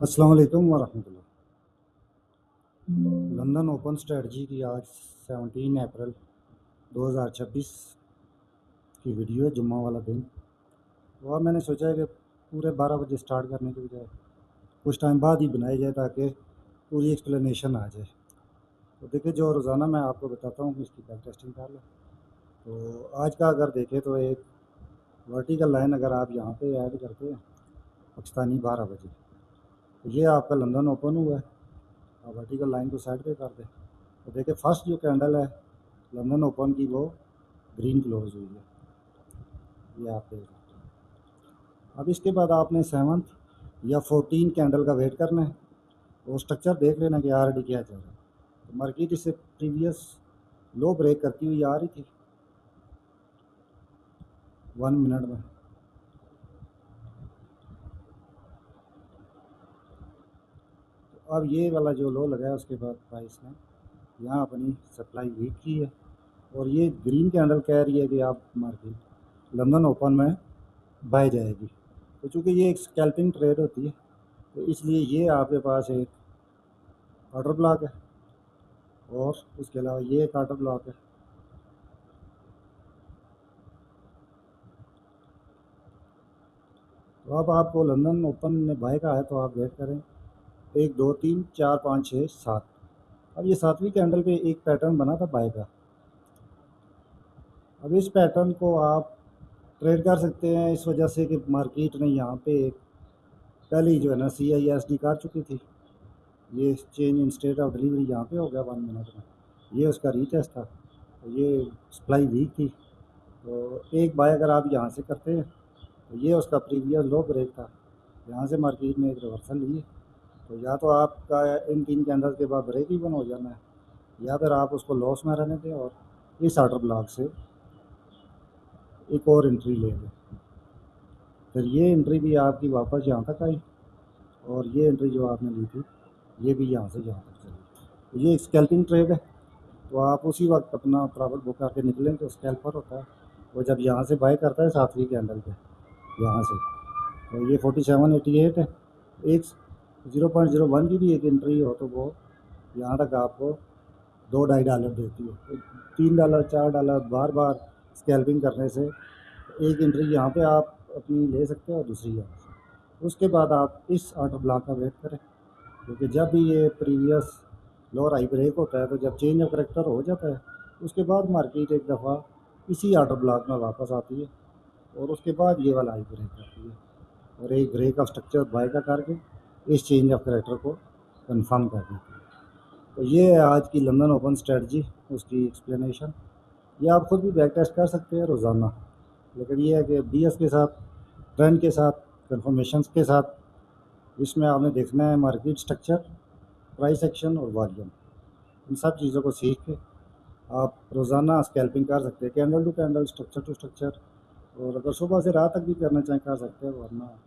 अस्सलाम वालेकुम वरहमतुल्लाह। London open strategy की आज 17 अप्रैल 2026 की वीडियो है, जुम्मा वाला दिन। और मैंने सोचा है कि पूरे 12 बजे स्टार्ट करने के बजाय कुछ टाइम बाद ही बनाई जाए ताकि पूरी एक्सप्लेनेशन आ जाए। तो देखिए, जो रोज़ाना मैं आपको बताता हूँ इसकी बैक टेस्टिंग कर लें। तो आज का अगर देखें तो एक वर्टिकल लाइन अगर आप यहाँ पे ऐड करते हैं पाकिस्तानी 12 बजे, तो ये आपका लंदन ओपन हुआ है। आप वर्टिकल लाइन को साइड पे कर दें तो देखिए, फर्स्ट जो कैंडल है लंदन ओपन की वो ग्रीन क्लोज हुई है, ये आप देख सकते हैं। अब इसके बाद आपने 7th या 14 कैंडल का वेट करना है और स्ट्रक्चर देख लेना कि आरडी क्या चल रहा है। तो मार्केट इससे प्रीवियस लो ब्रेक करती हुई आ रही थी 1 मिनट में। तो अब ये वाला जो लो लगा है उसके बाद प्राइस ने यहाँ अपनी सप्लाई वीक की है और ये ग्रीन कैंडल कह रही है कि आप मार्केट लंदन ओपन में बाय जाएगी। तो चूँकि ये एक स्कैल्पिंग ट्रेड होती है तो इसलिए ये आपके पास एक ऑर्डर ब्लॉक है और उसके अलावा ये एक ऑर्डर ब्लॉक है। तो अब आपको लंदन ओपन में बाय का है तो आप वेट करें 1 2 3 4 5 6 7। अब ये 7वीं कैंडल पे एक पैटर्न बना था बाय का। अब इस पैटर्न को आप ट्रेड कर सकते हैं इस वजह से कि मार्केट ने यहाँ पे एक पहले ही जो है ना CISD काट चुकी थी। ये change in state of delivery यहाँ पे हो गया 1 मिनट में, ये उसका रीटेस्ट था। तो ये सप्लाई वीक थी तो एक बाय अगर आप यहाँ से करते हैं तो ये उसका प्रीवियस लो ब्रेक था, यहाँ से मार्केट ने एक रिवर्सल ली है। तो या तो आपका इन 3 कैंडल के बाद ब्रेक इवन हो जाना है या फिर आप उसको लॉस में रहने दें और इस ऑर्डर ब्लॉक से एक और एंट्री ले लें। फिर ये एंट्री भी आपकी वापस यहाँ तक आई और ये एंट्री जो आपने ली थी ये भी यहाँ से यहाँ तक चली। तो ये एक स्कैल्पिंग ट्रेड है तो आप उसी वक्त अपना प्रॉफिट बुक करके निकलें। तो स्कैल्पर होता है वो जब यहाँ से बाय करता है 7वीं कैंडल पे यहाँ से, तो ये 4788 है। एक 0.01 की भी एक एंट्री हो तो वो यहाँ तक आपको $2-2.5 देती है। तो $3 $4 बार बार स्कैल्पिंग करने से एक एंट्री यहाँ पे आप अपनी ले सकते हो और दूसरी यहाँ से। उसके बाद आप इस ऑर्डर ब्लॉक का वेट करें क्योंकि जब भी ये प्रीवियस लोअर हाई ब्रेक होता है तो जब चेंज ऑफ करेक्टर हो जाता है उसके बाद मार्केट एक दफ़ा इसी ऑर्डर ब्लॉक में वापस आती है और उसके बाद ये वाला हाई ब्रेक करती है और एक ब्रेक ऑफ स्ट्रक्चर बाय का करके इस चेंज ऑफ करेक्टर को कंफर्म कर देती है। तो ये है आज की लंदन ओपन स्ट्रेटजी, उसकी एक्सप्लेनेशन। ये आप खुद भी बैक टेस्ट कर सकते हैं रोज़ाना, लेकिन ये है कि BS के साथ, ट्रेंड के साथ, कंफर्मेशंस के साथ इसमें आपने देखना है मार्केट स्ट्रक्चर, प्राइस एक्शन और वॉल्यूम। इन सब चीज़ों को सीख के आप रोज़ाना स्कैल्पिंग कर सकते हैं, candle to candle, structure to structure. और अगर सुबह से रात तक भी करना चाहें कर सकते हैं, वरना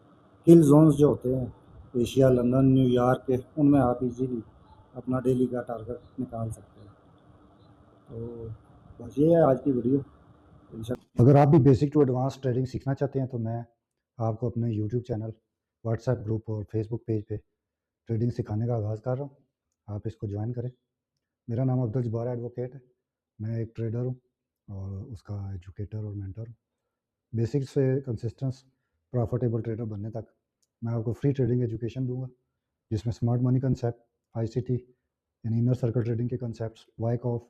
किल जोन्स जो होते हैं एशिया, लंदन, न्यूयॉर्क के, उनमें आप इजीली अपना डेली का टारगेट निकाल सकते हैं। तो बस ये है आज की वीडियो। अगर आप भी बेसिक टू एडवांस ट्रेडिंग सीखना चाहते हैं तो मैं आपको अपने यूट्यूब चैनल, व्हाट्सएप ग्रुप और फेसबुक पेज पे ट्रेडिंग सिखाने का आगाज़ कर रहा हूँ, आप इसको ज्वाइन करें। मेरा नाम अब्दुल जब्बार एडवोकेट है, मैं एक ट्रेडर हूँ और उसका एजुकेटर और मेंटर हूँ। बेसिक से कंसिस्टेंस प्रॉफिटेबल ट्रेडर बनने तक मैं आपको फ्री ट्रेडिंग एजुकेशन दूंगा जिसमें स्मार्ट मनी कंसेप्ट, ICT यानी इनर सर्कल ट्रेडिंग के कंसेप्ट्स, वाइक of,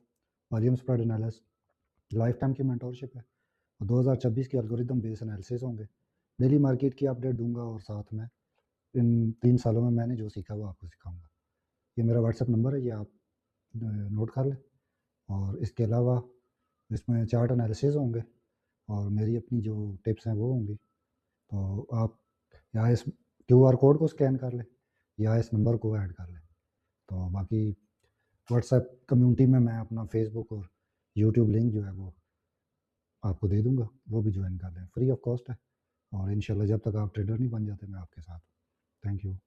volume spread analysis, life time की मेंटोरशिप है और 2026 की एल्गोरिदम बेस्ड एनालिसिस होंगे। डेली मार्केट की अपडेट दूंगा और साथ में इन 3 सालों में मैंने जो सीखा वो आपको सिखाऊंगा। ये मेरा व्हाट्सएप नंबर है, ये आप नोट कर लें। और इसके अलावा इसमें चार्ट एनालिसिस होंगे और मेरी अपनी जो टिप्स हैं वो होंगी। तो आप या इस QR कोड को स्कैन कर लें या इस नंबर को ऐड कर लें। तो बाकी व्हाट्सएप कम्युनिटी में मैं अपना फेसबुक और यूट्यूब लिंक जो है वो आपको दे दूंगा, वो भी ज्वाइन कर लें, फ्री ऑफ कॉस्ट है। और इंशाल्लाह जब तक आप ट्रेडर नहीं बन जाते मैं आपके साथ हूँ। Thank you.